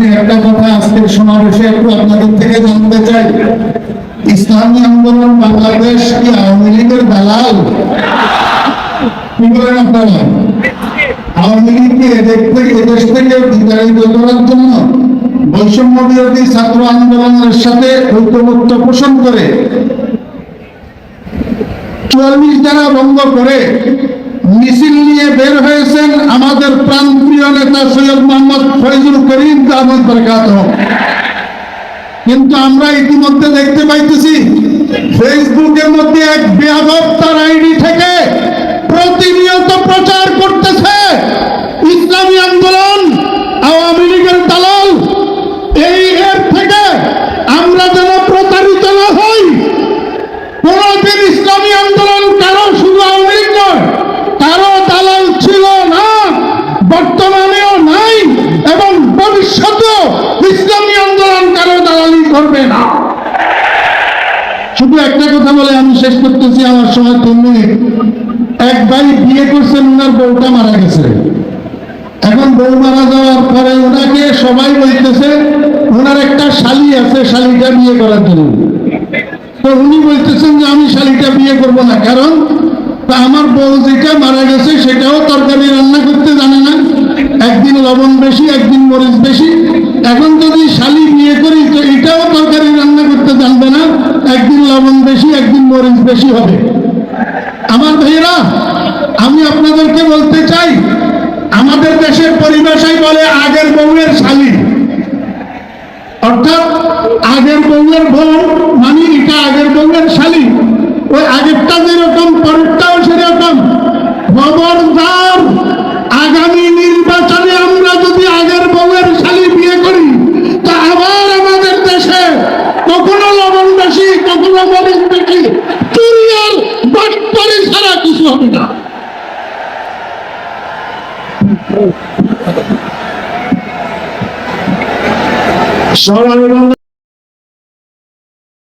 আমি একটা কথা আজকের সমাবেশে একটু আপনাদের থেকে জানতে চাই, ইসলামী আন্দোলন বাংলাদেশ কি আওয়ামী লীগের দালাল? কি বলেন আপনারা? আওয়ামী লীগকে এদেশ থেকে বিতাড়িত করার জন্য বৈষম্য বিরোধী ছাত্র আন্দোলনের সাথে ঐক্যমত্য পোষণ করে ৪৪ ধারা ভঙ্গ করে মিছিল নিয়ে বের হয়েছেন আমাদের প্রাণপ্রিয় নেতা সৈয়দ মোহাম্মদ ফয়জুল করিম দামাত বরকাতুহু। কিন্তু আমরা ইতিমধ্যে দেখতে পাইতেছি ফেসবুকের মধ্যে এক বেয়াদব তার আইডি থেকে প্রতিনিয়ত প্রচার করতেছে ইসলামী আন্দোলন আওয়ামী লীগের দালাল। এর থেকে আমরা যেন প্রতারিত না হই। কোনদিন ইসলামী আন্দোলন কারো, শুধু আওয়ামী লীগ নয়, কারো দালাল ছিল না, বর্তমানেও নাই এবং ভবিষ্যতেও ইসলামী আন্দোলন কারো দালালি করবে না। শুধু একটা কথা বলে আমি শেষ করতেছি, আমার সময় 3 মিনিট। এক ভাই বিয়ে করছেন, ওনার বউটা মারা গেছে। এখন বউ মারা যাওয়ার পরে ওনাকে সবাই বলতেছে ওনার একটা শালী আছে, শালীটা বিয়ে করার জন্য। তো উনি বলতেছেন যে আমি শালীটা বিয়ে করব না, কারণ আমার বউ যেটা মারা গেছে সেটাও তরকারি রান্না করতে জানে না, একদিন লবণ বেশি একদিন মরিচ বেশি। এখন যদি শালী বিয়ে করি তো এটাও তরকারি রান্না করতে জানবে না, একদিন লবণ বেশি একদিন মরিচ বেশি হবে। আমার ভাইয়েরা, আমি আপনাদেরকে বলতে চাই, আমাদের দেশের পরিভাষায় বলে আগের বউয়ের শালী, অর্থাৎ আগের বউয়ের বউ মানে এটা আগের বউয়ের শালী। ওই আগেরটা যেরকম পরেরটাও সেরকম। খবরদার, আগামী নির্বাচনে আমরা যদি আগের বউয়ের শালী বিয়ে করি তা আবার আমাদের দেশে কখনো লবণ বেশি কখনো মরিচ বেশি, চুরি আর বাটপারি ছাড়া কিছু হবে না। সবাই